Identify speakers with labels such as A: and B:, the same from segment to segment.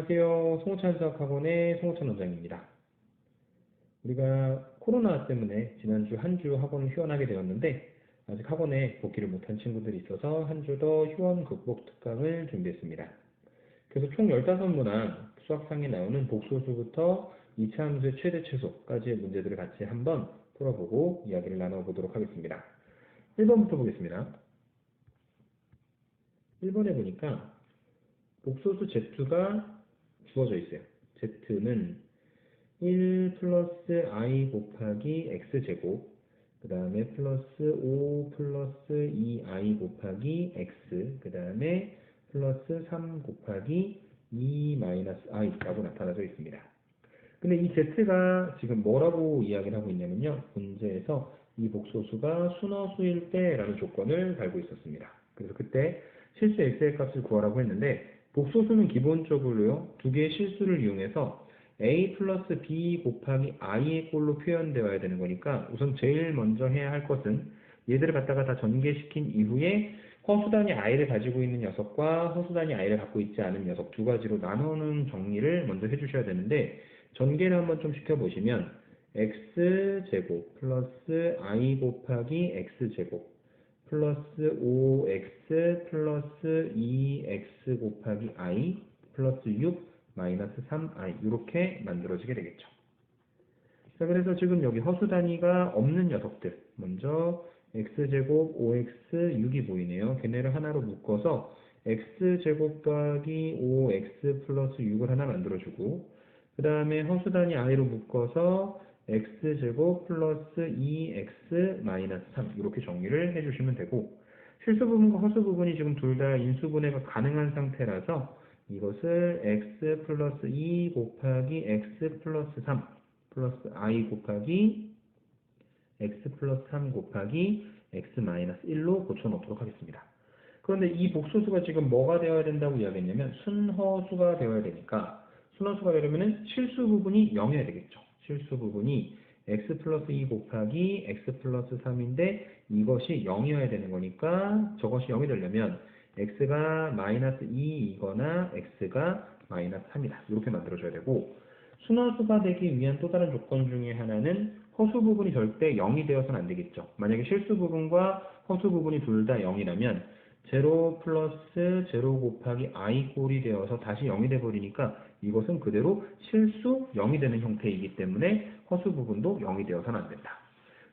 A: 안녕하세요. 송호찬 수학학원의 송호찬 원장입니다. 우리가 코로나 때문에 지난주 한 주 학원을 휴원하게 되었는데 아직 학원에 복귀를 못한 친구들이 있어서 한 주 더 휴원 극복 특강을 준비했습니다. 그래서 총 15문항 수학상에 나오는 복소수부터 2차 함수의 최대 최소까지의 문제들을 같이 한번 풀어보고 이야기를 나눠보도록 하겠습니다. 1번부터 보겠습니다. 1번에 보니까 복소수 z2가 주어져 있어요. z는 1 플러스 i 곱하기 x제곱, 그 다음에 플러스 5 플러스 2i 곱하기 x, 그 다음에 플러스 3 곱하기 2 마이너스 i라고 나타나져 있습니다. 근데 이 z가 지금 뭐라고 이야기를 하고 있냐면요. 문제에서 이 복소수가 순허수일 때라는 조건을 달고 있었습니다. 그래서 그때 실수 x의 값을 구하라고 했는데 복소수는 기본적으로요. 두 개의 실수를 이용해서 a 플러스 b 곱하기 i의 꼴로 표현되어야 되는 거니까 우선 제일 먼저 해야 할 것은 얘들을 갖다가 다 전개시킨 이후에 허수단위 i를 가지고 있는 녀석과 허수단위 i를 갖고 있지 않은 녀석 두 가지로 나누는 정리를 먼저 해주셔야 되는데 전개를 한번 좀 시켜보시면 x제곱 플러스 i 곱하기 x제곱 플러스 5x 플러스 2x 곱하기 i 플러스 6 마이너스 3i 이렇게 만들어지게 되겠죠. 자, 그래서 지금 여기 허수 단위가 없는 녀석들 먼저 x제곱 5x 6이 보이네요. 걔네를 하나로 묶어서 x제곱 더하기 5x 플러스 6을 하나 만들어주고 그 다음에 허수 단위 i로 묶어서 x제곱 플러스 2x 마이너스 3 이렇게 정리를 해주시면 되고 실수 부분과 허수 부분이 지금 둘 다 인수분해가 가능한 상태라서 이것을 x 플러스 2 곱하기 x 플러스 3 플러스 i 곱하기 x 플러스 3 곱하기 x 마이너스 1로 고쳐놓도록 하겠습니다. 그런데 이 복소수가 지금 뭐가 되어야 된다고 이야기했냐면 순허수가 되어야 되니까 순허수가 되려면 실수 부분이 0이어야 되겠죠. 실수 부분이 x 플러스 2 곱하기 x 플러스 3인데 이것이 0이어야 되는 거니까 저것이 0이 되려면 x가 마이너스 2이거나 x가 마이너스 3이다. 이렇게 만들어줘야 되고 순허수가 되기 위한 또 다른 조건 중에 하나는 허수 부분이 절대 0이 되어서는 안 되겠죠. 만약에 실수 부분과 허수 부분이 둘 다 0이라면 0 플러스 0 곱하기 i 꼴이 되어서 다시 0이 돼버리니까 이것은 그대로 실수 0이 되는 형태이기 때문에 허수 부분도 0이 되어서는 안 된다.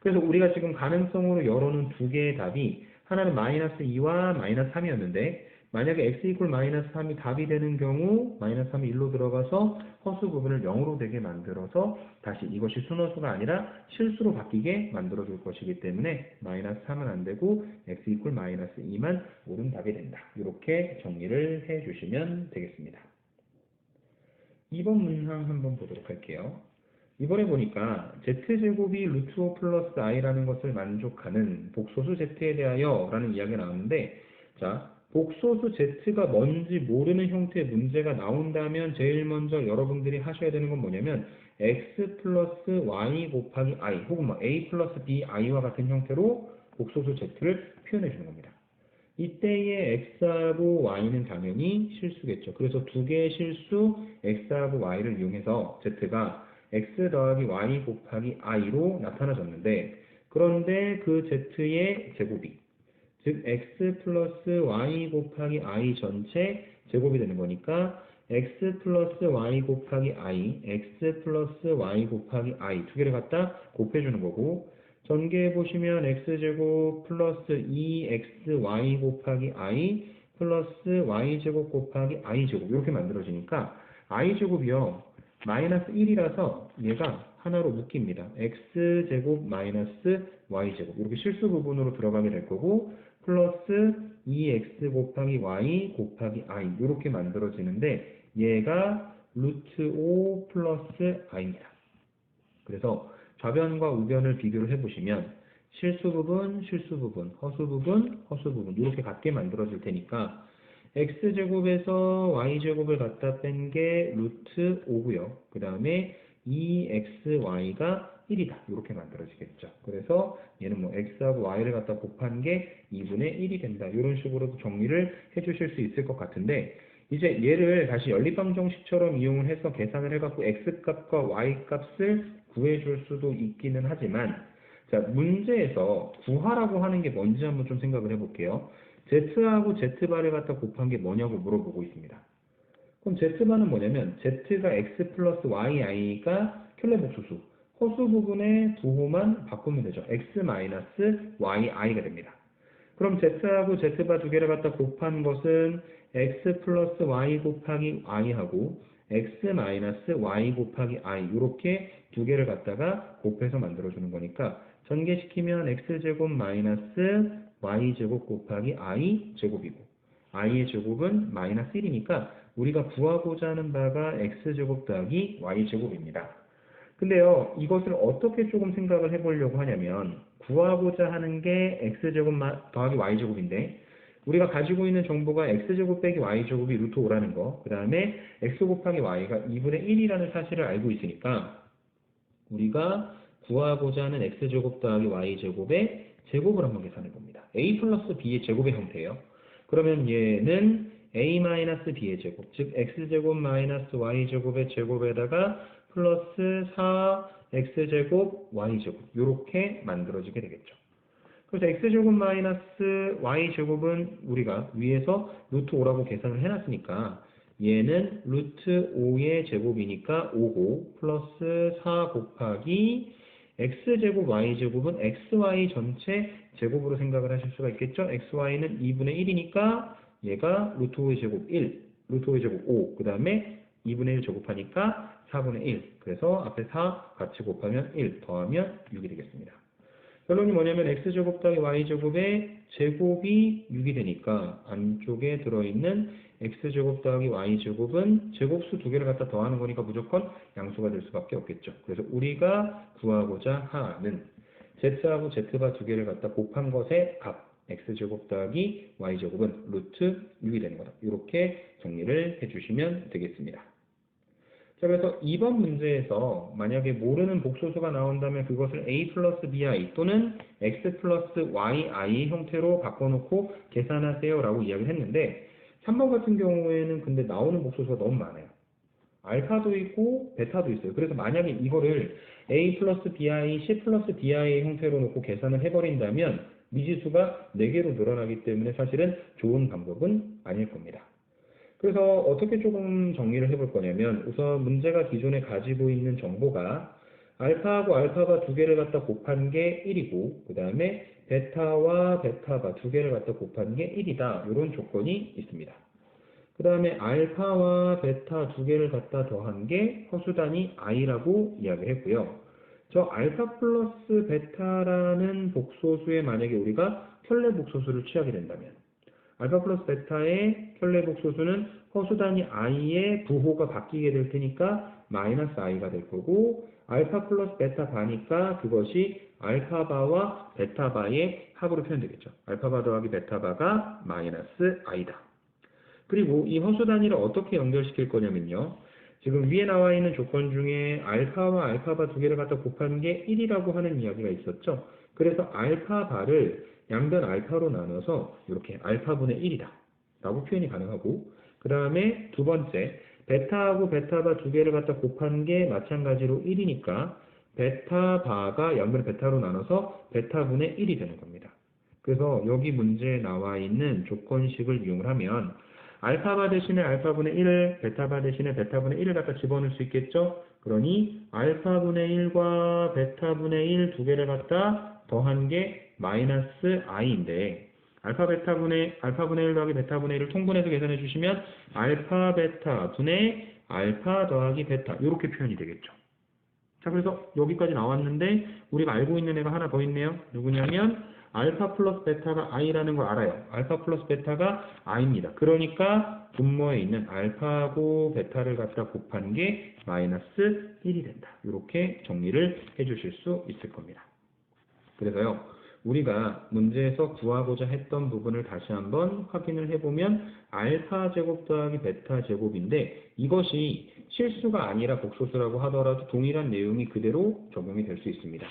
A: 그래서 우리가 지금 가능성으로 열어놓은 두 개의 답이 하나는 마이너스 2와 마이너스 3이었는데 만약에 x 이퀄 마이너스 3이 답이 되는 경우 마이너스 3이 1로 들어가서 허수 부분을 0으로 되게 만들어서 다시 이것이 순허수가 아니라 실수로 바뀌게 만들어줄 것이기 때문에 마이너스 3은 안 되고 x 이퀄 마이너스 2만 옳은 답이 된다. 이렇게 정리를 해주시면 되겠습니다. 2번 문항 한번 보도록 할게요. 이번에 보니까 z제곱이 루트 5 플러스 i라는 것을 만족하는 복소수 z에 대하여 라는 이야기가 나오는데 자 복소수 z가 뭔지 모르는 형태의 문제가 나온다면 제일 먼저 여러분들이 하셔야 되는 건 뭐냐면 x 플러스 y 곱하기 i 혹은 뭐 a 플러스 b i와 같은 형태로 복소수 z를 표현해 주는 겁니다. 이때의 x하고 y는 당연히 실수겠죠. 그래서 두 개의 실수 x하고 y를 이용해서 z가 x 더하기 y 곱하기 i로 나타나졌는데 그런데 그 z의 제곱이 즉 x 플러스 y 곱하기 i 전체 제곱이 되는 거니까 x 플러스 y 곱하기 i, x 플러스 y 곱하기 i 두 개를 갖다 곱해주는 거고 전개해 보시면 x제곱 플러스 2xy 곱하기 i 플러스 y제곱 곱하기 i제곱 이렇게 만들어지니까 i제곱이요 마이너스 1이라서 얘가 하나로 묶입니다. x제곱 마이너스 y제곱 이렇게 실수 부분으로 들어가게 될 거고 플러스 2x 곱하기 y 곱하기 i 이렇게 만들어지는데 얘가 루트 5 플러스 i입니다. 그래서 좌변과 우변을 비교를 해보시면 실수 부분, 실수 부분, 허수 부분, 허수 부분 이렇게 같게 만들어질 테니까 x제곱에서 y제곱을 갖다 뺀 게 루트 5고요. 그 다음에 2xy가 1이다. 이렇게 만들어지겠죠. 그래서 얘는 뭐 x하고 y를 갖다 곱한 게 2분의 1이 된다. 이런 식으로도 정리를 해주실 수 있을 것 같은데 이제 얘를 다시 연립방정식처럼 이용을 해서 계산을 해갖고 x값과 y값을 구해줄 수도 있기는 하지만, 자, 문제에서 구하라고 하는 게 뭔지 한번 좀 생각을 해볼게요. z하고 z바를 갖다 곱한 게 뭐냐고 물어보고 있습니다. 그럼 z바는 뭐냐면 z가 x 플러스 yi가 켤레복소수, 허수 부분의 부호만 바꾸면 되죠. x 마이너스 yi가 됩니다. 그럼 z하고 z바 두 개를 갖다 곱한 것은 x 플러스 y 곱하기 y하고 x 마이너스 y 곱하기 i, 이렇게 두 개를 갖다가 곱해서 만들어주는 거니까 전개시키면 x제곱 마이너스 y제곱 곱하기 i제곱이고, i의 제곱은 마이너스 1이니까 우리가 구하고자 하는 바가 x제곱 더하기 y제곱입니다. 근데요, 이것을 어떻게 조금 생각을 해보려고 하냐면, 구하고자 하는 게 x제곱 더하기 y제곱인데, 우리가 가지고 있는 정보가 x제곱 빼기 y제곱이 루트 5라는 거, 그 다음에 x 곱하기 y가 2분의 1이라는 사실을 알고 있으니까, 우리가 구하고자 하는 x제곱 더하기 y제곱의 제곱을 한번 계산해 봅니다. a 플러스 b의 제곱의 형태예요. 그러면 얘는 a 마이너스 b의 제곱, 즉 x제곱 마이너스 y제곱의 제곱에다가 플러스 4x제곱 y제곱, 이렇게 만들어지게 되겠죠. 그래서 x제곱 마이너스 y제곱은 우리가 위에서 루트 5라고 계산을 해놨으니까 얘는 루트 5의 제곱이니까 5고, 플러스 4 곱하기 x제곱 y제곱은 xy 전체 제곱으로 생각을 하실 수가 있겠죠. xy는 2분의 1이니까 얘가 루트 5의 제곱 1, 루트 5의 제곱 5, 그 다음에 2분의 1 제곱하니까 4분의 1. 그래서 앞에 4 같이 곱하면 1, 더하면 6이 되겠습니다. 결론이 뭐냐면 x제곱 더하기 y제곱의 제곱이 6이 되니까 안쪽에 들어있는 x제곱 더하기 y제곱은 제곱수 두 개를 갖다 더하는 거니까 무조건 양수가 될 수밖에 없겠죠. 그래서 우리가 구하고자 하는 z하고 z바 두 개를 갖다 곱한 것의 값, x제곱 더하기 y제곱은 루트 6이 되는 거다. 이렇게 정리를 해주시면 되겠습니다. 자, 그래서 2번 문제에서 만약에 모르는 복소수가 나온다면 그것을 a 플러스 bi 또는 x 플러스 yi 형태로 바꿔놓고 계산하세요 라고 이야기를 했는데, 3번 같은 경우에는 근데 나오는 복소수가 너무 많아요. 알파도 있고 베타도 있어요. 그래서 만약에 이거를 a 플러스 bi, c 플러스 di 형태로 놓고 계산을 해버린다면 미지수가 4개로 늘어나기 때문에 사실은 좋은 방법은 아닐 겁니다. 그래서 어떻게 조금 정리를 해볼 거냐면, 우선 문제가 기존에 가지고 있는 정보가 알파하고 알파바 두 개를 갖다 곱한 게 1이고, 그 다음에 베타와 베타바 두 개를 갖다 곱한 게 1이다. 이런 조건이 있습니다. 그 다음에 알파와 베타 두 개를 갖다 더한 게 허수단위 i라고 이야기를 했고요. 저 알파 플러스 베타라는 복소수에 만약에 우리가 켤레 복소수를 취하게 된다면, 알파 플러스 베타의 켤레 복소수는 허수단위 i의 부호가 바뀌게 될 테니까 마이너스 i가 될 거고, 알파 플러스 베타 바니까 그것이 알파바와 베타바의 합으로 표현되겠죠. 알파바 더하기 베타바가 마이너스 i다. 그리고 이 허수단위를 어떻게 연결시킬 거냐면요. 지금 위에 나와 있는 조건 중에 알파와 알파바 두 개를 갖다 곱한 게 1이라고 하는 이야기가 있었죠. 그래서 알파바를 양변 알파로 나눠서 이렇게 알파분의 1이다 라고 표현이 가능하고, 그 다음에 두 번째, 베타하고 베타바 두 개를 갖다 곱한 게 마찬가지로 1이니까 베타바가 양변 베타로 나눠서 베타분의 1이 되는 겁니다. 그래서 여기 문제에 나와 있는 조건식을 이용을 하면 알파바 대신에 알파분의 1을, 베타바 대신에 베타분의 1을 갖다 집어넣을 수 있겠죠. 그러니 알파분의 1과 베타분의 1 두 개를 갖다 더한 게 마이너스 i인데, 알파분의 1 더하기 베타분의 1을 통분해서 계산해 주시면 알파 베타 분의 알파 더하기 베타, 이렇게 표현이 되겠죠. 자, 그래서 여기까지 나왔는데 우리가 알고 있는 애가 하나 더 있네요. 누구냐면 알파 플러스 베타가 i라는 걸 알아요. 알파 플러스 베타가 i입니다. 그러니까 분모에 있는 알파하고 베타를 갖다 곱한 게 마이너스 1이 된다. 이렇게 정리를 해주실 수 있을 겁니다. 그래서요, 우리가 문제에서 구하고자 했던 부분을 다시 한번 확인을 해보면 알파 제곱 더하기 베타 제곱인데, 이것이 실수가 아니라 복소수라고 하더라도 동일한 내용이 그대로 적용이 될 수 있습니다.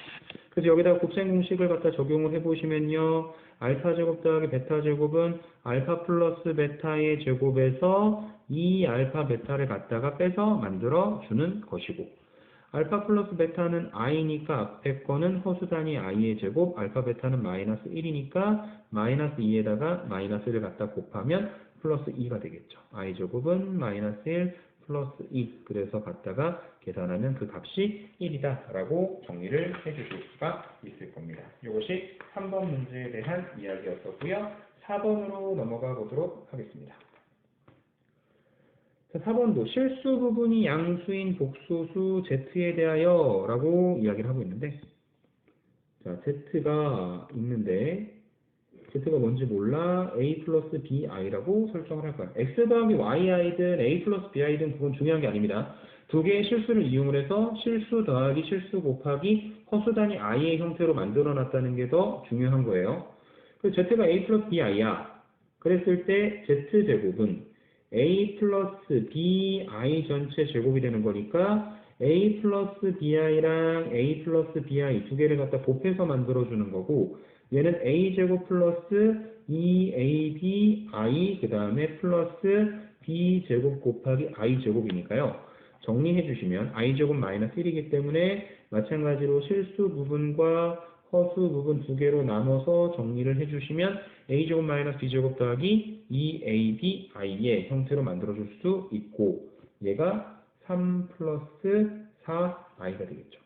A: 그래서 여기다가 곱셈 공식을 갖다 적용을 해보시면요, 알파 제곱 더하기 베타 제곱은 알파 플러스 베타의 제곱에서 이 알파 베타를 갖다가 빼서 만들어 주는 것이고, 알파 플러스 베타는 i니까 앞에 거는 허수단위 i의 제곱, 알파 베타는 마이너스 1이니까 마이너스 2에다가 마이너스 1을 갖다 곱하면 플러스 2가 되겠죠. i 제곱은 마이너스 1 플러스 2, 그래서 갖다가 계산하면 그 값이 1이다 라고 정리를 해 주실 수가 있을 겁니다. 이것이 3번 문제에 대한 이야기였었고요. 4번으로 넘어가 보도록 하겠습니다. 자, 4번도 실수 부분이 양수인 복소수 Z에 대하여 라고 이야기를 하고 있는데, 자, Z가 있는데 Z가 뭔지 몰라 A 플러스 BI라고 설정을 할 거야. X 더하기 YI든 A 플러스 BI든 그건 중요한 게 아닙니다. 두 개의 실수를 이용을 해서 실수 더하기 실수 곱하기 허수단위 I의 형태로 만들어 놨다는 게 더 중요한 거예요. 그래서 Z가 A 플러스 BI야. 그랬을 때 Z제곱은 A 플러스 BI 전체 제곱이 되는 거니까 A 플러스 BI랑 A 플러스 BI 두 개를 갖다 곱해서 만들어주는 거고, 얘는 A제곱 플러스 2ABI 그 다음에 플러스 B제곱 곱하기 I제곱이니까요. 정리해 주시면 I제곱 마이너스 1이기 때문에 마찬가지로 실수 부분과 허수 부분 두 개로 나눠서 정리를 해주시면 A제곱 마이너스 B제곱 더하기 2ABI의 형태로 만들어줄 수 있고, 얘가 3 플러스 4i가 되겠죠.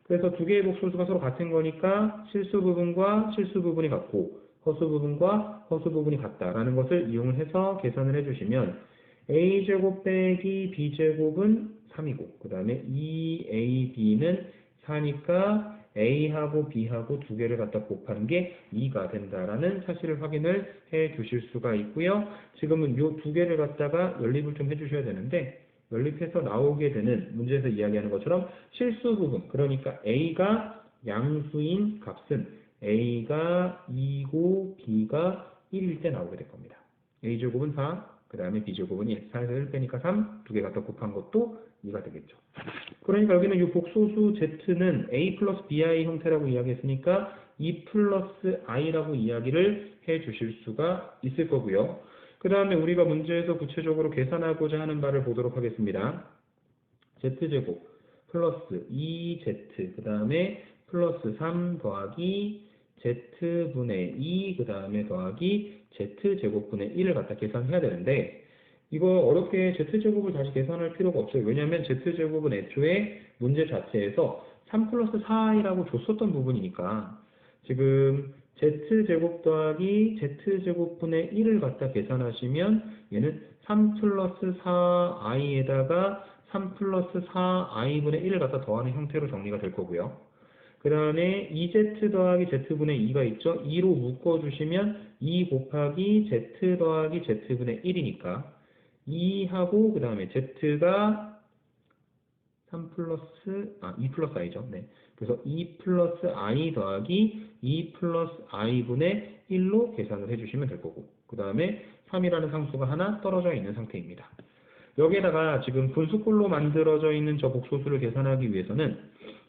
A: 그래서 두 개의 복소수가 서로 같은 거니까 실수 부분과 실수 부분이 같고 허수 부분과 허수 부분이 같다라는 것을 이용을 해서 계산을 해주시면 A제곱 빼기 B제곱은 3이고 그 다음에 2AB는 4니까 A하고 B하고 두 개를 갖다 곱한 게 2가 된다라는 사실을 확인을 해 주실 수가 있고요. 지금은 이 두 개를 갖다가 연립을 좀 해주셔야 되는데, 연립해서 나오게 되는 문제에서 이야기하는 것처럼 실수 부분, 그러니까 A가 양수인 값은 A가 2고 B가 1일 때 나오게 될 겁니다. A제곱은 4, 그 다음에 B제곱은 1, 4에서 1 빼니까 3, 두 개 갖다 곱한 것도 2가 되겠죠. 그러니까 여기는 이 복소수 Z는 A 플러스 BI 형태라고 이야기했으니까 2 플러스 I라고 이야기를 해 주실 수가 있을 거고요. 그 다음에 우리가 문제에서 구체적으로 계산하고자 하는 바를 보도록 하겠습니다. Z제곱 플러스 2Z 그 다음에 플러스 3 더하기 Z분의 2 그 다음에 더하기 Z제곱분의 1을 갖다 계산해야 되는데, 이거 어렵게 Z제곱을 다시 계산할 필요가 없어요. 왜냐하면 Z제곱은 애초에 문제 자체에서 3 플러스 4이라고 줬었던 부분이니까 지금 Z제곱 더하기 Z제곱분의 1을 갖다 계산하시면 얘는 3 플러스 4i에다가 3 플러스 4i분의 1을 갖다 더하는 형태로 정리가 될 거고요. 그 다음에 2z 더하기 z분의 2가 있죠. 2로 묶어주시면 2 곱하기 z 더하기 z분의 1이니까 2하고 그 다음에 z가 3 플러스 2 플러스 i죠. 네. 그래서 2 플러스 i 더하기 2 플러스 i분의 1로 계산을 해주시면 될 거고, 그 다음에 3이라는 상수가 하나 떨어져 있는 상태입니다. 여기에다가 지금 분수꼴로 만들어져 있는 저 복소수를 계산하기 위해서는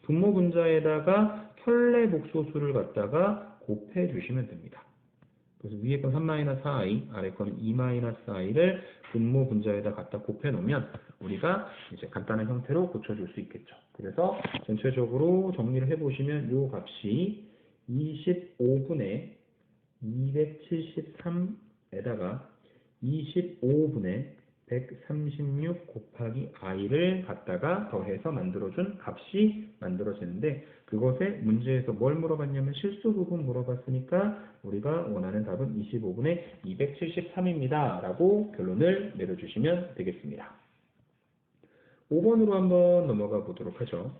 A: 분모 분자에다가 켤레 복소수를 갖다가 곱해 주시면 됩니다. 그래서 위에 건 3-4i, 아래 건 2-4i를 분모 분자에다 갖다 곱해 놓으면 우리가 이제 간단한 형태로 고쳐줄 수 있겠죠. 그래서 전체적으로 정리를 해보시면 이 값이 25분의 273에다가 25분의 136 곱하기 i를 갖다가 더해서 만들어준 값이 만들어지는데, 그것에 문제에서 뭘 물어봤냐면 실수 부분 물어봤으니까 우리가 원하는 답은 25분의 273입니다 라고 결론을 내려주시면 되겠습니다. 5번으로 한번 넘어가 보도록 하죠.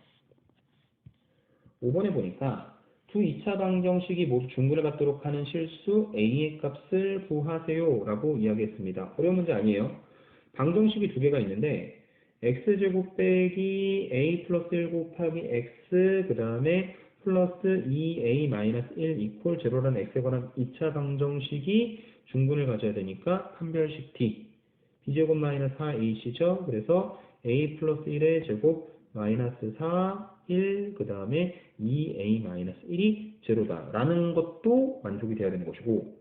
A: 5번에 보니까 두 2차 방정식이 모두 중근을 갖도록 하는 실수 a의 값을 구하세요 라고 이야기했습니다. 어려운 문제 아니에요. 방정식이 두 개가 있는데 x제곱 빼기 a 플러스 1 곱하기 x 그 다음에 플러스 2a 마이너스 1 이퀄 제로라는 x에 관한 2차 방정식이 중근을 가져야 되니까 판별식 d b제곱 마이너스 4ac죠. 그래서 a 플러스 1의 제곱 마이너스 4 1 그 다음에 2a 마이너스 1이 제로다 라는 것도 만족이 돼야 되는 것이고,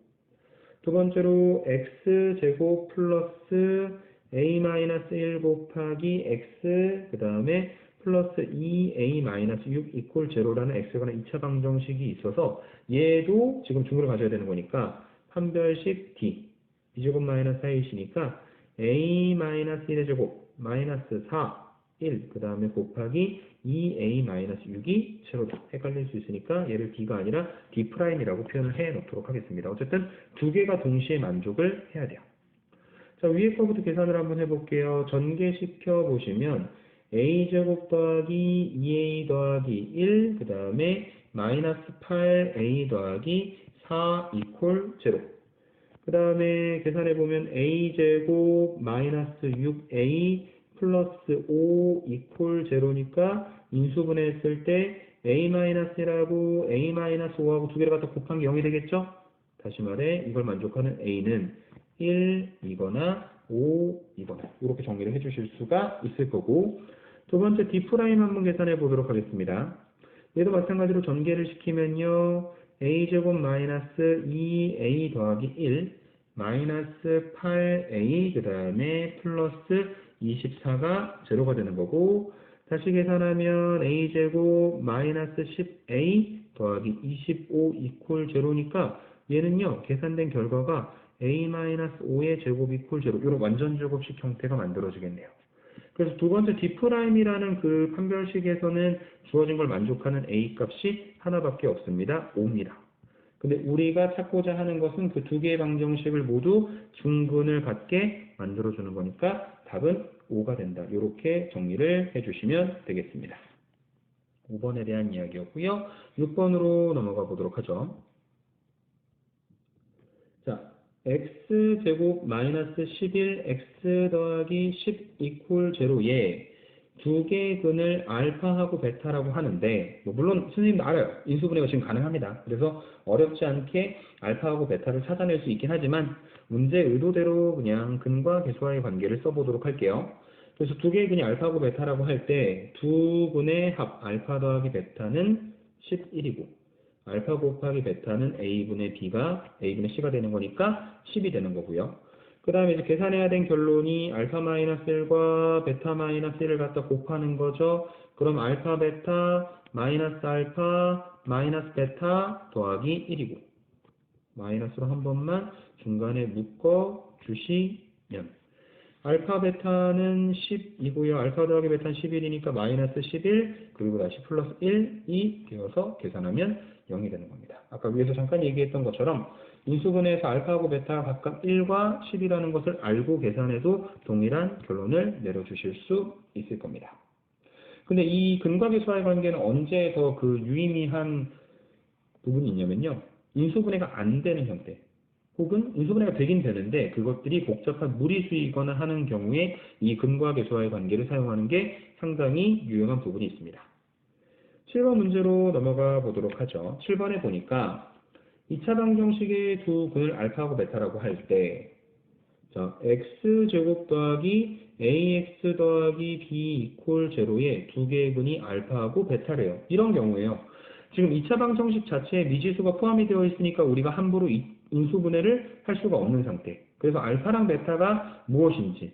A: 두 번째로 x제곱 플러스 a-1 곱하기 x 그 다음에 플러스 2a-6 이퀄 제로라는 x에 관한 2차 방정식이 있어서 얘도 지금 중괄을 가져야 되는 거니까 판별식 d b제곱 마이너스 4이시니까 a-1의 제곱 마이너스 4 1, 그 다음에 곱하기 2a-6이 제로다. 헷갈릴 수 있으니까 얘를 d가 아니라 d'이라고 표현을 해 놓도록 하겠습니다. 어쨌든 두 개가 동시에 만족을 해야 돼요. 자, 위에 거부터 계산을 한번 해볼게요. 전개시켜 보시면 a제곱 더하기 2a 더하기 1, 그 다음에 마이너스 8a 더하기 4 이퀄 제로. 그 다음에 계산해보면 a제곱 마이너스 6a 플러스 5 이퀄 제로니까 인수분해했을 때 a-1하고 a-5하고 두 개를 갖다 곱한 게 0이 되겠죠? 다시 말해 이걸 만족하는 a는 1이거나 5이거나 이렇게 정리를 해주실 수가 있을 거고, 두 번째 d' 한번 계산해 보도록 하겠습니다. 얘도 마찬가지로 전개를 시키면요 a제곱 마이너스 2a 더하기 1 마이너스 8a 그 다음에 플러스 24가 제로가 되는 거고, 다시 계산하면 a제곱 마이너스 10a 더하기 25 이퀄 제로니까 얘는요 계산된 결과가 a-5의 제곱 이퀄 제로, 이런 완전 제곱식 형태가 만들어지겠네요. 그래서 두 번째 d'이라는 그 판별식에서는 주어진 걸 만족하는 a 값이 하나밖에 없습니다. 5입니다. 근데 우리가 찾고자 하는 것은 그 두 개의 방정식을 모두 중근을 갖게 만들어주는 거니까 답은 5가 된다. 이렇게 정리를 해주시면 되겠습니다. 5번에 대한 이야기였고요. 6번으로 넘어가 보도록 하죠. 자, x제곱 마이너스 11 x 더하기 10 이퀄 제로에 두 개의 근을 알파하고 베타라고 하는데, 물론 선생님도 알아요. 인수분해가 지금 가능합니다. 그래서 어렵지 않게 알파하고 베타를 찾아낼 수 있긴 하지만 문제 의도대로 그냥 근과 계수와의 관계를 써보도록 할게요. 그래서 두 개의 근이 알파하고 베타라고 할 때 두 근의 합 알파 더하기 베타는 11이고 알파 곱하기 베타는 a분의 b가 a분의 c가 되는 거니까 10이 되는 거고요. 그 다음에 이제 계산해야 된 결론이 알파 마이너스 1과 베타 마이너스 1을 갖다 곱하는 거죠. 그럼 알파 베타 마이너스 알파 마이너스 베타 더하기 1이고 마이너스로 한 번만 중간에 묶어 주시면 알파 베타는 10이고요. 알파 더하기 베타는 11이니까 마이너스 11 그리고 다시 플러스 1이 되어서 계산하면 0이 되는 겁니다. 아까 위에서 잠깐 얘기했던 것처럼 인수분해에서 알파하고 베타가 각각 1과 10이라는 것을 알고 계산해도 동일한 결론을 내려주실 수 있을 겁니다. 근데 이 근과 계수와의 관계는 언제 더 그 유의미한 부분이 있냐면요. 인수분해가 안 되는 형태. 혹은 인수분해가 되긴 되는데 그것들이 복잡한 무리수이거나 하는 경우에 이 근과 계수와의 관계를 사용하는 게 상당히 유용한 부분이 있습니다. 7번 문제로 넘어가 보도록 하죠. 7번에 보니까 2차 방정식의 두 근을 알파하고 베타라고 할 때 x제곱 더하기 ax 더하기 b 이퀄 제로의 두 개의 근이 알파하고 베타래요. 이런 경우에요. 지금 2차 방정식 자체에 미지수가 포함이 되어 있으니까 우리가 함부로 인수분해를 할 수가 없는 상태. 그래서 알파랑 베타가 무엇인지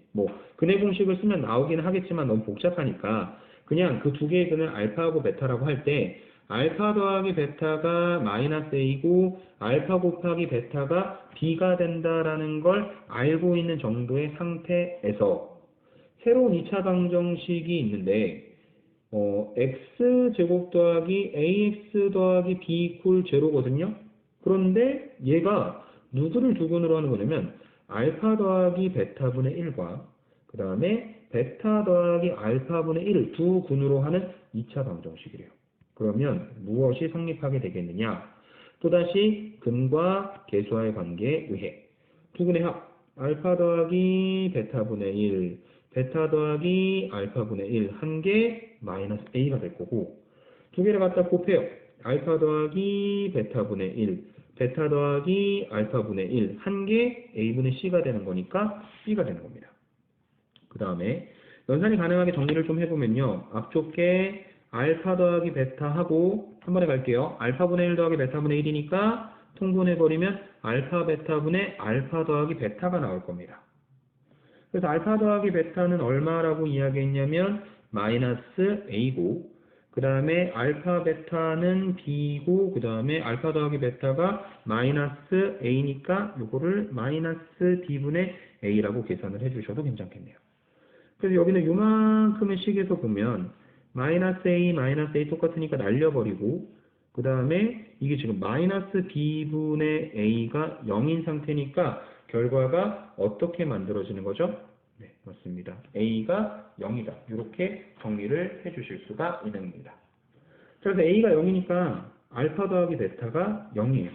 A: 근해 공식을 쓰면 나오기는 하겠지만 너무 복잡하니까 그냥 그 두 개의 근을 알파하고 베타라고 할 때 알파 더하기 베타가 마이너스 a고 알파 곱하기 베타가 b가 된다라는 걸 알고 있는 정도의 상태에서 새로운 2차 방정식이 있는데 x제곱 더하기 ax 더하기 b 이퀄 제로거든요. 그런데 얘가 누구를 두 근으로 하는 거냐면 알파 더하기 베타분의 1과 그 다음에 베타 더하기 알파분의 1을 두 근으로 하는 2차 방정식이래요. 그러면 무엇이 성립하게 되겠느냐? 또다시 근과 계수와의 관계에 의해 두 근의 합 알파 더하기 베타분의 1 베타 더하기 알파분의 1 한 개 마이너스 a가 될 거고, 두 개를 갖다 곱해요. 알파 더하기 베타분의 1 베타 더하기 알파분의 1 한 개 a분의 c가 되는 거니까 b가 되는 겁니다. 그 다음에 연산이 가능하게 정리를 좀 해보면요. 앞쪽 게 알파 더하기 베타 하고 한 번에 갈게요. 알파분의 1 더하기 베타분의 1이니까 통분해버리면 알파 베타분의 알파 더하기 베타가 나올 겁니다. 그래서 알파 더하기 베타는 얼마라고 이야기했냐면 마이너스 A고, 그 다음에 알파 베타는 B고, 그 다음에 알파 더하기 베타가 마이너스 A니까 요거를 마이너스 B분의 A라고 계산을 해주셔도 괜찮겠네요. 그래서 여기는 요만큼의 식에서 보면 마이너스 A 똑같으니까 날려버리고, 그 다음에 이게 지금 마이너스 B분의 A가 0인 상태니까 결과가 어떻게 만들어지는 거죠? 네, 맞습니다. A가 0이다. 이렇게 정리를 해주실 수가 있는 겁니다. 그래서 A가 0이니까 알파 더하기 베타가 0이에요.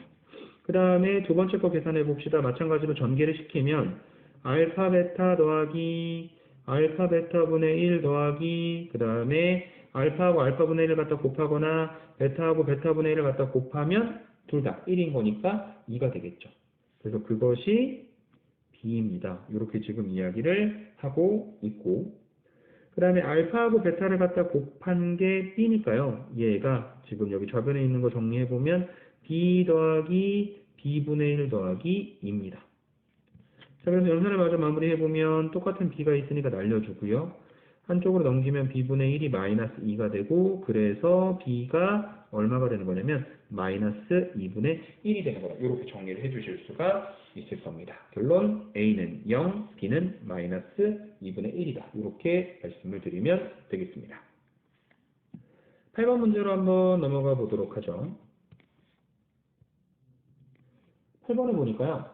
A: 그 다음에 두 번째 거 계산해 봅시다. 마찬가지로 전개를 시키면 알파 베타 더하기 알파 베타분의 1 더하기 그 다음에 알파하고 알파분의 1을 갖다 곱하거나 베타하고 베타분의 1을 갖다 곱하면 둘 다 1인 거니까 2가 되겠죠. 그래서 그것이 B입니다. 이렇게 지금 이야기를 하고 있고, 그 다음에 알파하고 베타를 갖다 곱한 게 B니까요. 얘가 지금 여기 좌변에 있는 거 정리해보면 B 더하기 B분의 1 더하기 2입니다. 자, 그래서 연산을 마저 마무리해보면 똑같은 B가 있으니까 날려주고요. 한쪽으로 넘기면 B분의 1이 마이너스 2가 되고, 그래서 B가 얼마가 되는 거냐면 마이너스 2분의 1이 되는 거다. 이렇게 정리를 해주실 수가 있을 겁니다. 결론 A는 0, B는 마이너스 2분의 1이다. 이렇게 말씀을 드리면 되겠습니다. 8번 문제로 한번 넘어가 보도록 하죠. 8번에 보니까요.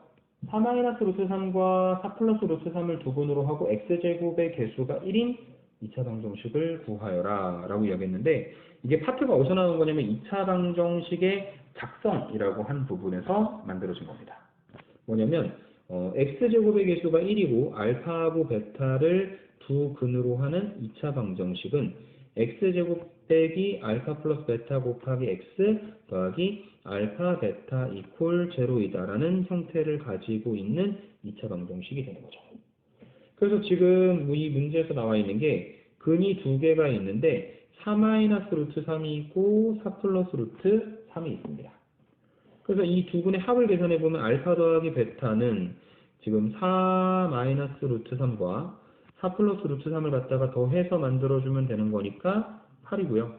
A: 4-루트 3과 4 플러스 루트 3을 두 분으로 하고 x제곱의 개수가 1인 2차 방정식을 구하여라 라고 이야기했는데, 이게 파트가 어디서 나온 거냐면 2차 방정식의 작성이라고 한 부분에서 만들어진 겁니다. 뭐냐면 x제곱의 개수가 1이고 알파하고 베타를 두 근으로 하는 2차 방정식은 x제곱 빼기 알파 플러스 베타 곱하기 x 더하기 알파 베타 이퀄 제로이다라는 형태를 가지고 있는 2차 방정식이 되는 거죠. 그래서 지금 이 문제에서 나와 있는 게 근이 두 개가 있는데 4-루트 3이 있고 4 플러스 루트 3이 있습니다. 그래서 이 두 분의 합을 계산해 보면 알파 더하기 베타는 지금 4-루트 3과 4 플러스 루트 3을 갖다가 더해서 만들어주면 되는 거니까 8이고요.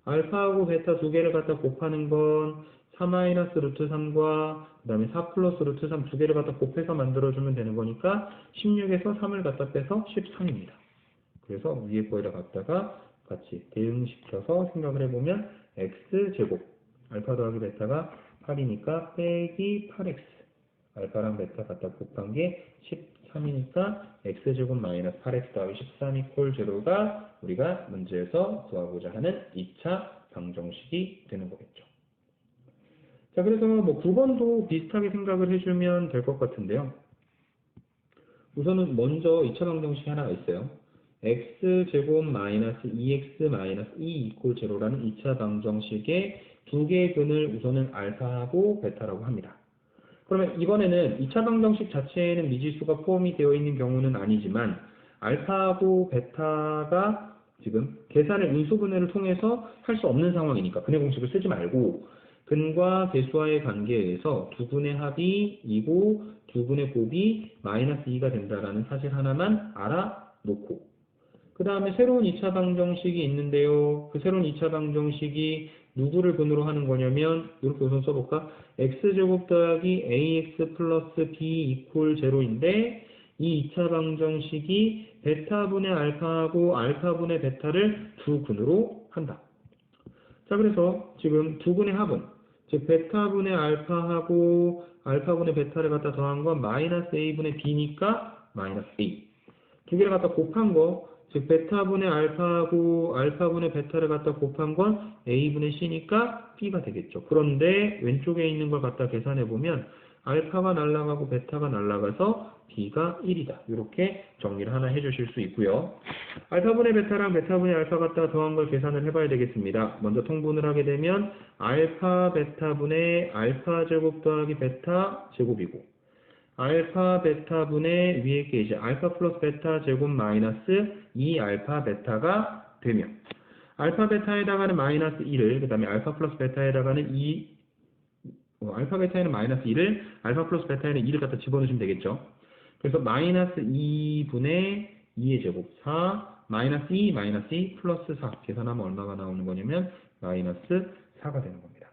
A: 알파하고 베타 두 개를 갖다 곱하는 건 4-루트 3과 그 다음에 4 플러스 루트 3 두 개를 갖다 곱해서 만들어주면 되는 거니까 16에서 3을 갖다 빼서 13입니다. 그래서 위에 거에다 갖다가 같이 대응시켜서 생각을 해보면 x제곱 알파 더하기 베타가 8이니까 빼기 8x 알파랑 베타 갖다 곱한 게 13이니까 x제곱 마이너스 8x 더하기 13 이퀄 제로가 우리가 문제에서 구하고자 하는 2차 방정식이 되는 거겠죠. 자, 그래서 뭐 9번도 비슷하게 생각을 해주면 될 것 같은데요. 우선은 먼저 2차 방정식이 하나가 있어요. x제곱 마이너스 2x 마이너스 2 이퀄 제로라는 2차 방정식의 두 개의 근을 우선은 알파하고 베타라고 합니다. 그러면 이번에는 2차 방정식 자체에는 미지수가 포함이 되어 있는 경우는 아니지만 알파하고 베타가 지금 계산을 인수분해를 통해서 할 수 없는 상황이니까 근해 공식을 쓰지 말고 근과 개수와의 관계에서 두 근의 합이 2고 두 근의 곱이 마이너스 2가 된다라는 사실 하나만 알아놓고, 그 다음에 새로운 2차 방정식이 있는데요. 그 새로운 2차 방정식이 누구를 근으로 하는 거냐면 이렇게 우선 써볼까? x제곱 더하기 ax 플러스 b 이퀄 제로인데 이 2차 방정식이 베타분의 알파하고 알파분의 베타를 두 근으로 한다. 자, 그래서 지금 두 근의 합은 즉 베타분의 알파하고 알파분의 베타를 갖다 더한 건 마이너스 a분의 b니까 마이너스 a. 두 개를 갖다 곱한 거 즉 베타분의 알파하고 알파분의 베타를 갖다 곱한 건 a분의 c니까 b가 되겠죠. 그런데 왼쪽에 있는 걸 갖다 계산해 보면 알파가 날아가고 베타가 날아가서 b가 1이다. 이렇게 정리를 하나 해주실 수 있고요. 알파분의 베타랑 베타분의 알파 갖다 더한 걸 계산을 해봐야 되겠습니다. 먼저 통분을 하게 되면 알파 베타분의 알파 제곱 더하기 베타 제곱이고 알파 베타분의 위에 게 이제 알파 플러스 베타 제곱 마이너스 2 알파 베타가 되면 알파 베타에다가는 마이너스 1을 그 다음에 알파 플러스 베타에다가는 알파 베타에는 마이너스 1을 알파 플러스 베타에는 2를 갖다 집어넣으시면 되겠죠. 그래서 마이너스 2분의 2의 제곱 4 마이너스 2 마이너스 2 플러스 4 계산하면 얼마가 나오는 거냐면 마이너스 4가 되는 겁니다.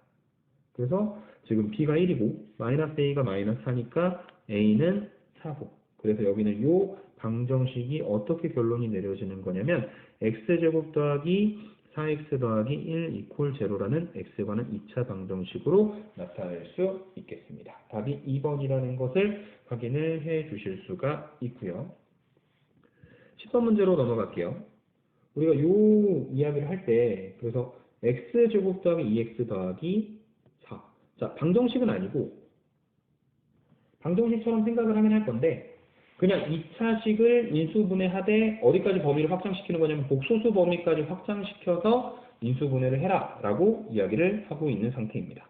A: 그래서 지금 b가 1이고 마이너스 a가 마이너스 4니까 a는 4고 그래서 여기는 요 방정식이 어떻게 결론이 내려지는 거냐면 x제곱 더하기 4x 더하기 1 이퀄 제로라는 x에 관한 2차 방정식으로 나타낼 수 있겠습니다. 답이 2번이라는 것을 확인을 해 주실 수가 있고요. 10번 문제로 넘어갈게요. 우리가 요 이야기를 할 때 그래서 x제곱 더하기 2x 더하기 4. 자, 방정식은 아니고 방정식처럼 생각을 하면 할 건데 그냥 2차식을 인수분해하되 어디까지 범위를 확장시키는 거냐면 복소수 범위까지 확장시켜서 인수분해를 해라 라고 이야기를 하고 있는 상태입니다.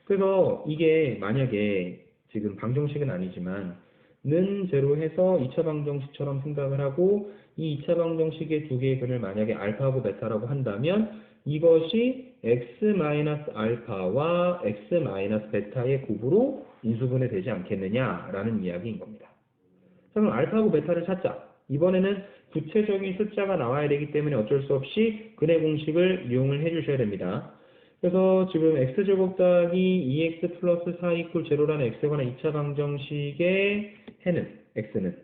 A: 그래서 이게 만약에 지금 방정식은 아니지만 는 제로 해서 2차 방정식처럼 생각을 하고 이 2차 방정식의 두 개의 근을 만약에 알파하고 베타라고 한다면 이것이 x-알파와 x-베타의 곱으로 인수분해 되지 않겠느냐라는 이야기인 겁니다. 자, 그럼 알파하고 베타를 찾자. 이번에는 구체적인 숫자가 나와야 되기 때문에 어쩔 수 없이 근의 공식을 이용을 해주셔야 됩니다. 그래서 지금 x제곱 더하기 2x 플러스 4 이퀄 제로라는 x에 관한 2차 방정식의 해는 x는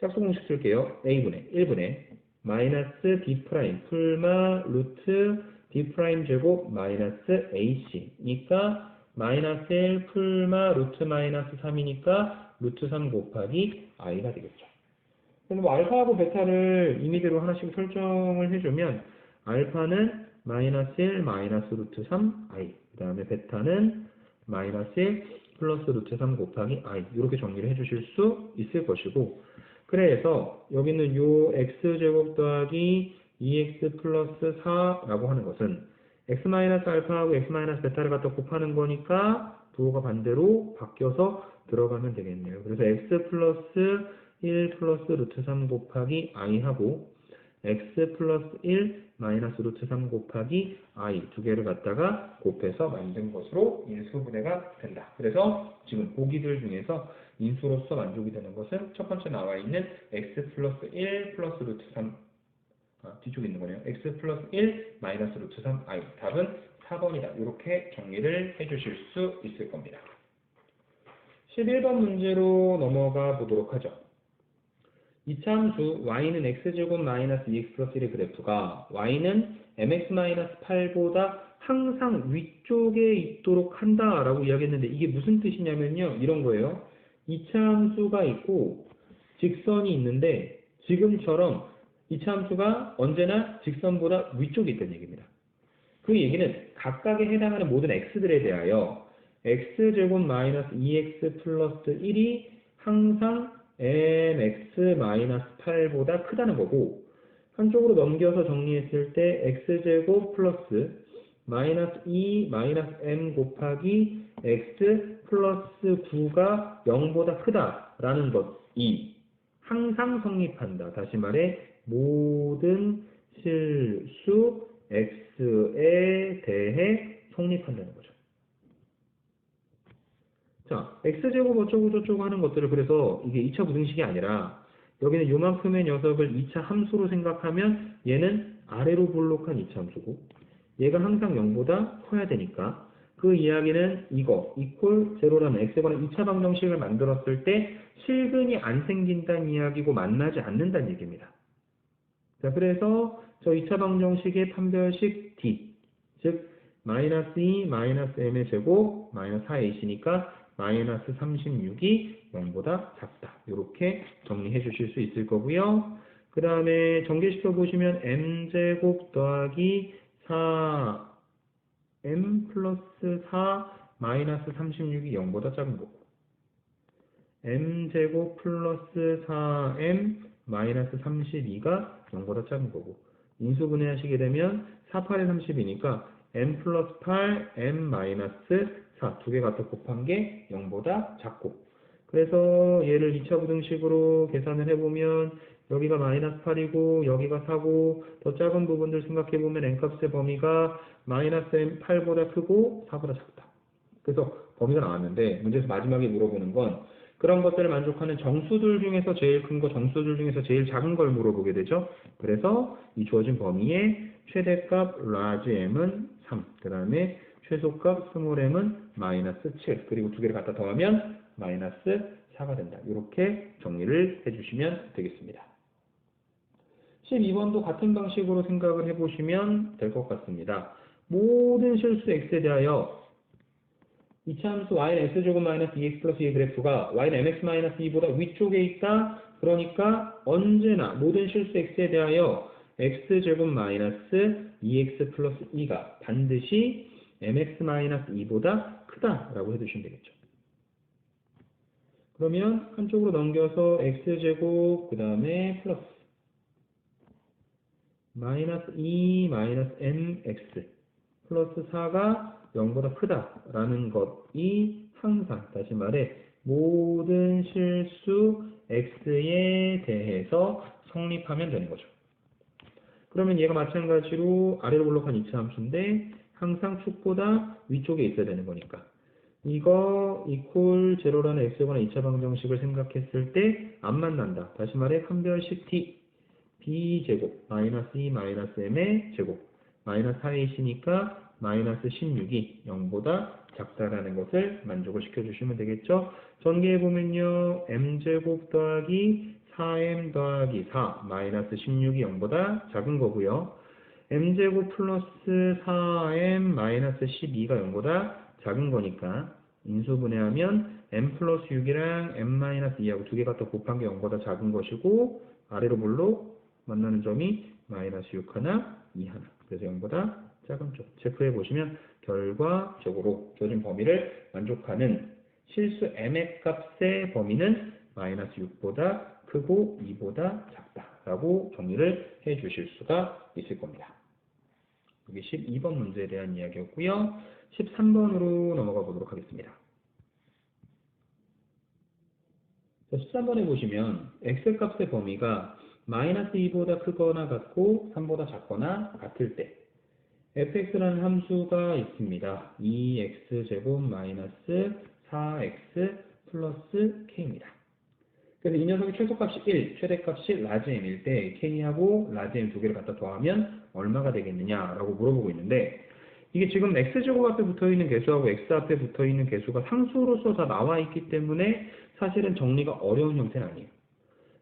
A: 짝수 공식 쓸게요. a분의 1분의 마이너스 d 프라임 풀마 루트 d 프라임 제곱 마이너스 ac니까 마이너스 1 풀마 루트 마이너스 3이니까 루트 3 곱하기 i가 되겠죠. 그래서 뭐 알파하고 베타를 임의대로 하나씩 설정을 해주면 알파는 마이너스 1 마이너스 루트 3 i 그 다음에 베타는 마이너스 1 플러스 루트 3 곱하기 i 이렇게 정리를 해주실 수 있을 것이고 그래서 여기는 요 x제곱 더하기 2x 플러스 4라고 하는 것은 x 마이너스 알파하고 x 마이너스 베타를 갖다 곱하는 거니까 부호가 반대로 바뀌어서 들어가면 되겠네요. 그래서 x 플러스 1 플러스 루트 3 곱하기 i 하고 x 플러스 1 마이너스 루트 3 곱하기 i 두 개를 갖다가 곱해서 만든 것으로 인수분해가 된다. 그래서 지금 보기들 중에서 인수로서 만족이 되는 것은 첫 번째 나와 있는 x 플러스 1 플러스 루트 3 뒤쪽에 있는 거네요. x 플러스 1 마이너스 루트 3 i 답은 4번이다. 이렇게 정리를 해주실 수 있을 겁니다. 11번 문제로 넘어가 보도록 하죠. 이차 함수 y는 x제곱 마이너스 2x 플러스 1의 그래프가 y는 mx-8보다 항상 위쪽에 있도록 한다라고 이야기했는데 이게 무슨 뜻이냐면요. 이런 거예요. 이차 함수가 있고 직선이 있는데 지금처럼 이차 함수가 언제나 직선보다 위쪽에 있다는 얘기입니다. 그 얘기는 각각에 해당하는 모든 x들에 대하여 x제곱 마이너스 2x 플러스 1이 항상 mx-8보다 크다는 거고 한쪽으로 넘겨서 정리했을 때 x제곱 플러스 마이너스 2 마이너스 m 곱하기 x 플러스 9가 0보다 크다라는 것이 항상 성립한다. 다시 말해 모든 실수 x에 대해 성립한다는 거죠. 자, x제곱 어쩌고 저쩌고 하는 것들을 그래서 이게 2차 부등식이 아니라 여기는 요만큼의 녀석을 2차 함수로 생각하면 얘는 아래로 볼록한 2차 함수고 얘가 항상 0보다 커야 되니까 그 이야기는 이거 이퀄 제로라는 x에 관한 2차 방정식을 만들었을 때 실근이 안 생긴다는 이야기고 만나지 않는다는 얘기입니다. 자, 그래서 저 2차 방정식의 판별식 D 즉 마이너스 2 마이너스 m의 제곱 마이너스 4ac니까 마이너스 36이 0보다 작다. 이렇게 정리해 주실 수 있을 거고요. 그 다음에 전개시켜 보시면 m제곱 더하기 4m 플러스 4 마이너스 36이 0보다 작은 거고 m제곱 플러스 4m 마이너스 32가 0보다 작은 거고 인수분해 하시게 되면 4, 8에 30이니까 m 플러스 8, m 마이너스 4 두 개 갖다 곱한 게 0보다 작고 그래서 얘를 2차 부등식으로 계산을 해보면 여기가 마이너스 8이고 여기가 4고 더 작은 부분들 생각해보면 n값의 범위가 마이너스 8보다 크고 4보다 작다. 그래서 범위가 나왔는데 문제에서 마지막에 물어보는 건 그런 것들을 만족하는 정수들 중에서 제일 큰 거, 정수들 중에서 제일 작은 걸 물어보게 되죠. 그래서 이 주어진 범위의 최대값 large m은 3, 그 다음에 최소값 small m은 마이너스 7, 그리고 두 개를 갖다 더하면 마이너스 4가 된다. 이렇게 정리를 해주시면 되겠습니다. 12번도 같은 방식으로 생각을 해보시면 될 것 같습니다. 모든 실수 x에 대하여 이차함수 y는 x제곱 마이너스 2x 플러스 2의 그래프가 y는 mx 마이너스 2보다 위쪽에 있다. 그러니까 언제나 모든 실수 x에 대하여 x제곱 마이너스 2x 플러스 2가 반드시 mx 마이너스 2보다 크다라고 해두시면 되겠죠. 그러면 한쪽으로 넘겨서 x제곱 그 다음에 플러스 마이너스 2 마이너스 mx 플러스 4가 0보다 크다라는 것이 항상 다시 말해 모든 실수 x에 대해서 성립하면 되는 거죠. 그러면 얘가 마찬가지로 아래로 올라간 이차함수인데 항상 축보다 위쪽에 있어야 되는 거니까 이거 이퀄 제로라는 x제곱이나 2차 방정식을 생각했을 때 안 만난다. 다시 말해 판별식 t b제곱 마이너스 2 마이너스 m의 제곱 마이너스 4ac니까 마이너스 16이 0보다 작다라는 것을 만족을 시켜주시면 되겠죠. 전개해보면요. m제곱 더하기 4m 더하기 4 마이너스 16이 0보다 작은 거고요. m제곱 플러스 4m 마이너스 12가 0보다 작은 거니까 인수분해하면 m 플러스 6이랑 m 마이너스 2하고 두 개 갖다 곱한 게 0보다 작은 것이고 아래로 볼록 만나는 점이 마이너스 6 하나, 2 하나. 그래서 0보다 작은 쪽. 체크해 보시면 결과적으로 주어진 범위를 만족하는 실수 m의 값의 범위는 마이너스 6보다 크고 2보다 작다라고 정리를 해 주실 수가 있을 겁니다. 여기 12번 문제에 대한 이야기였고요. 13번으로 넘어가 보도록 하겠습니다. 13번에 보시면 x값의 범위가 마이너스 2보다 크거나 같고 3보다 작거나 같을 때 fx라는 함수가 있습니다. 2x제곱 마이너스 4x 플러스 k입니다. 그래서 이 녀석의 최소값이 1, 최대값이 large m일 때 k하고 large m 두 개를 갖다 더하면 얼마가 되겠느냐라고 물어보고 있는데 이게 지금 x제곱 앞에 붙어있는 개수하고 x 앞에 붙어있는 개수가 상수로서 다 나와 있기 때문에 사실은 정리가 어려운 형태는 아니에요.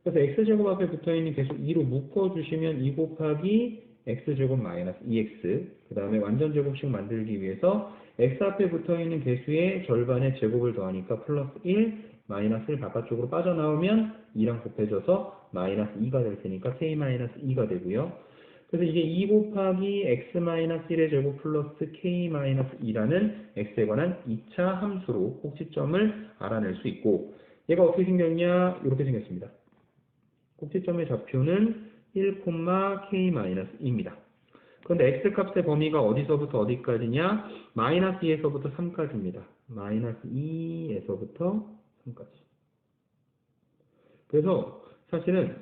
A: 그래서 x제곱 앞에 붙어있는 개수 2로 묶어주시면 2 곱하기 x제곱 마이너스 2x 그 다음에 완전 제곱식 만들기 위해서 x 앞에 붙어있는 개수의 절반의 제곱을 더하니까 플러스 1 마이너스 1 바깥쪽으로 빠져나오면 2랑 곱해져서 마이너스 2가 될 테니까 k 마이너스 2가 되고요. 그래서 이게 2 곱하기 x 마이너스 1의 제곱 플러스 k 마이너스 2라는 x에 관한 2차 함수로 꼭지점을 알아낼 수 있고 얘가 어떻게 생겼냐 이렇게 생겼습니다. 꼭지점의 좌표는 1,k-2입니다. 그런데 x값의 범위가 어디서부터 어디까지냐? 마이너스 2에서부터 3까지입니다. 마이너스 2에서부터 3까지. 그래서 사실은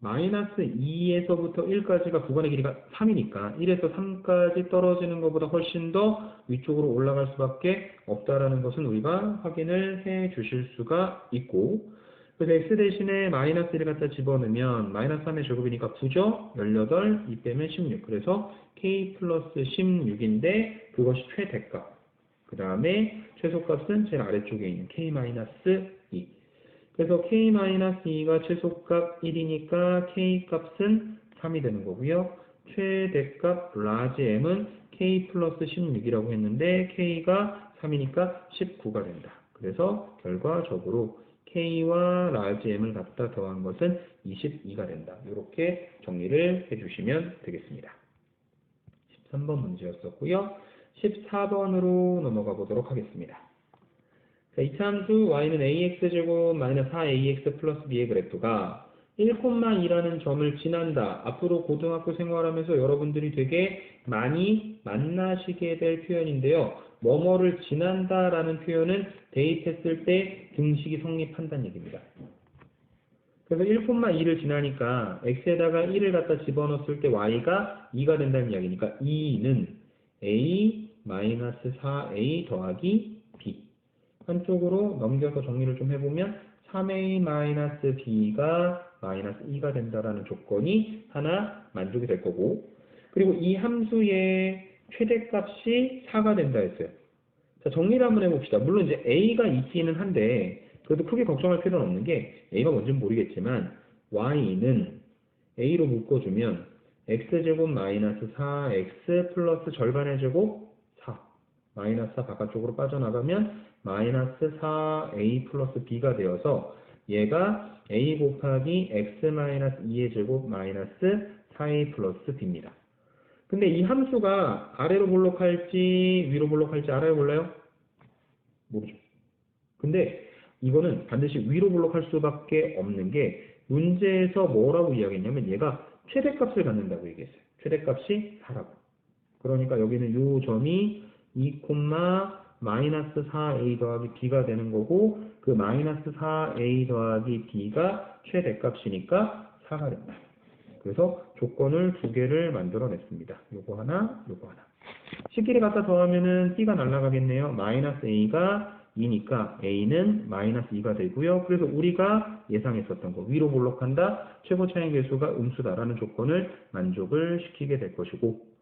A: 마이너스 2에서부터 1까지가 구간의 길이가 3이니까 1에서 3까지 떨어지는 것보다 훨씬 더 위쪽으로 올라갈 수밖에 없다라는 것은 우리가 확인을 해 주실 수가 있고 그래서 x 대신에 마이너스 1을 갖다 집어넣으면 마이너스 3의 제곱이니까 9죠? 18, 2 빼면 16. 그래서 k 플러스 16인데 그것이 최대값. 그 다음에 최소값은 제일 아래쪽에 있는 k 마이너스 2. 그래서 k-2가 최소값 1이니까 k값은 3이 되는 거고요. 최대값 large m은 k 플러스 16이라고 했는데 k가 3이니까 19가 된다. 그래서 결과적으로 k와 large m을 갖다 더한 것은 22가 된다. 이렇게 정리를 해주시면 되겠습니다. 13번 문제였었고요. 14번으로 넘어가 보도록 하겠습니다. 자, 이차함수 y는 ax제곱 마이너스 4ax 플러스 b의 그래프가 1,2라는 점을 지난다. 앞으로 고등학교 생활하면서 여러분들이 되게 많이 만나시게 될 표현인데요. 뭐뭐를 지난다라는 표현은 대입했을 때 등식이 성립한다는 얘기입니다. 그래서 1,2를 지나니까 x에다가 1을 갖다 집어넣었을 때 y가 2가 된다는 이야기니까 2는 a 마이너스 4a 더하기 b 한쪽으로 넘겨서 정리를 좀 해보면 3a-b가 마이너스 2가 된다라는 조건이 하나 만족이 될 거고, 그리고 이 함수의 최대값이 4가 된다 했어요. 자, 정리를 한번 해봅시다. 물론 이제 a가 있기는 한데 그래도 크게 걱정할 필요는 없는 게 a가 뭔지는 모르겠지만 y는 a로 묶어주면 x제곱 마이너스 4x 플러스 절반의 제곱 4 마이너스 4 바깥쪽으로 빠져나가면 마이너스 4a 플러스 b가 되어서 얘가 a 곱하기 x 마이너스 2의 제곱 마이너스 4a 플러스 b입니다. 근데 이 함수가 아래로 볼록할지 위로 볼록할지 알아요? 몰라요? 모르죠. 근데 이거는 반드시 위로 볼록할 수밖에 없는 게 문제에서 뭐라고 이야기했냐면 얘가 최대값을 갖는다고 얘기했어요. 최대값이 4라고. 그러니까 여기는 이 점이 2, 마이너스 4a 더하기 b가 되는 거고 그 마이너스 4a 더하기 b가 최대값이니까 4가 된다. 그래서 조건을 두 개를 만들어냈습니다. 요거 하나, 요거 하나. 식기를 갖다 더하면은 b가 날아가겠네요. 마이너스 a가 2니까 a는 마이너스 2가 되고요. 그래서 우리가 예상했었던 거 위로 볼록한다. 최고 차이 계수가 음수다라는 조건을 만족을 시키게 될 것이고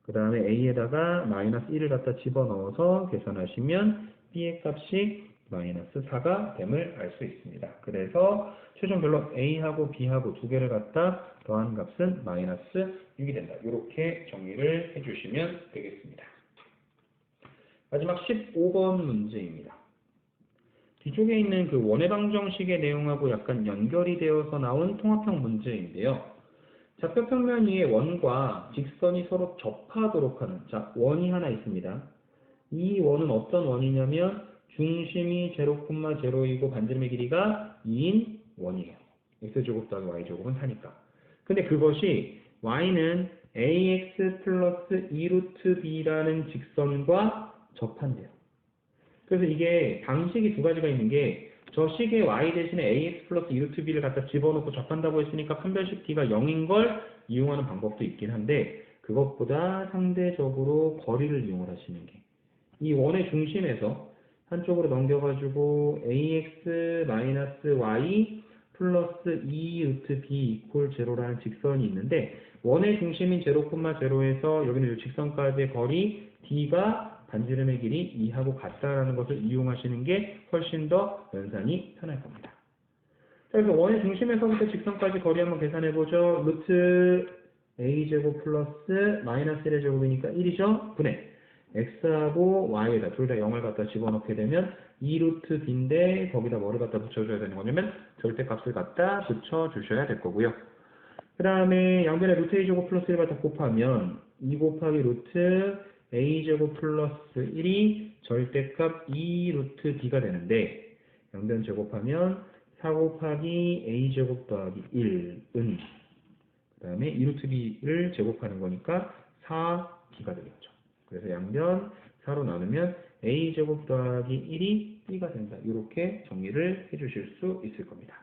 A: 그 다음에 a에다가 마이너스 1을 갖다 집어넣어서 계산하시면 b의 값이 마이너스 4가 됨을 알 수 있습니다. 그래서 최종 결론 a하고 b하고 두 개를 갖다 더한 값은 마이너스 6이 된다. 이렇게 정리를 해주시면 되겠습니다. 마지막 15번 문제입니다. 뒤쪽에 있는 그 원해방정식의 내용하고 약간 연결이 되어서 나온 통합형 문제인데요. 좌표평면 위에 원과 직선이 서로 접하도록 하는 자 원이 하나 있습니다. 이 원은 어떤 원이냐면 중심이 0,0이고 반지름의 길이가 2인 원이에요. x제곱 더하기 y제곱은 4니까. 근데 그것이 y는 ax 플러스 2루트 b라는 직선과 접한대요. 그래서 이게 방식이 두 가지가 있는 게 저 식의 y 대신에 ax 플러스 2루트 b를 갖다 집어넣고 접한다고 했으니까 판별식 b가 0인 걸 이용하는 방법도 있긴 한데 그것보다 상대적으로 거리를 이용을 하시는 게 이 원의 중심에서 한쪽으로 넘겨가지고 ax-y 플러스 2루트 b 이퀄 0라는 직선이 있는데 원의 중심인 0,0에서 여기는 이 직선까지의 거리 d가 반지름의 길이 2하고 같다라는 것을 이용하시는 게 훨씬 더 연산이 편할 겁니다. 자, 그래서 원의 중심에서부터 직선까지 거리 한번 계산해보죠. 루트 a제곱 플러스 마이너스 1의 제곱이니까 1이죠? 분의 x하고 y에다 둘 다 0을 갖다 집어넣게 되면 2루트 b인데 거기다 뭐를 갖다 붙여줘야 되는 거냐면 절대값을 갖다 붙여주셔야 될 거고요. 그 다음에 양변에 루트 a제곱 플러스 1을 갖다 곱하면 2 곱하기 루트 a제곱 플러스 1이 절대값 2루트 b가 되는데 양변 제곱하면 4 곱하기 a제곱 더하기 1은 그 다음에 2루트 b를 제곱하는 거니까 4b가 되겠죠. 그래서 양변 4로 나누면 a제곱 더하기 1이 b가 된다. 이렇게 정리를 해주실 수 있을 겁니다.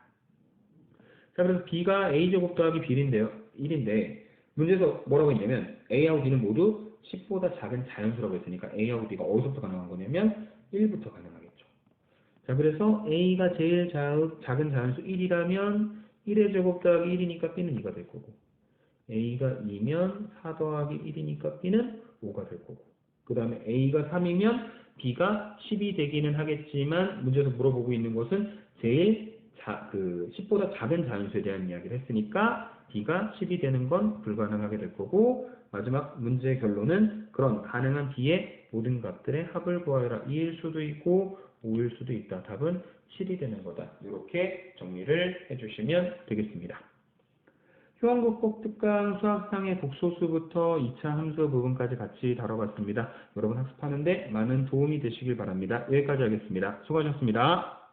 A: 자, 그래서 b가 a제곱 더하기 b인데요. 1인데 문제에서 뭐라고 했냐면 a하고 b는 모두 10보다 작은 자연수라고 했으니까 a하고 b가 어디서부터 가능한 거냐면 1부터 가능하겠죠. 자, 그래서 a가 제일 작은 자연수 1이라면 1의 제곱 더하기 1이니까 b는 2가 될 거고 a가 2면 4 더하기 1이니까 b는 5가 될 거고 그 다음에 a가 3이면 b가 10이 되기는 하겠지만 문제에서 물어보고 있는 것은 제일 10보다 작은 자연수에 대한 이야기를 했으니까 b가 10이 되는 건 불가능하게 될 거고 마지막 문제의 결론은 그런 가능한 b의 모든 값들의 합을 구하여라 2일 수도 있고 5일 수도 있다. 답은 7이 되는 거다. 이렇게 정리를 해주시면 되겠습니다. 효원국법 특강 수학상의 국소수부터 2차 함수 부분까지 같이 다뤄봤습니다. 여러분 학습하는데 많은 도움이 되시길 바랍니다. 여기까지 하겠습니다. 수고하셨습니다.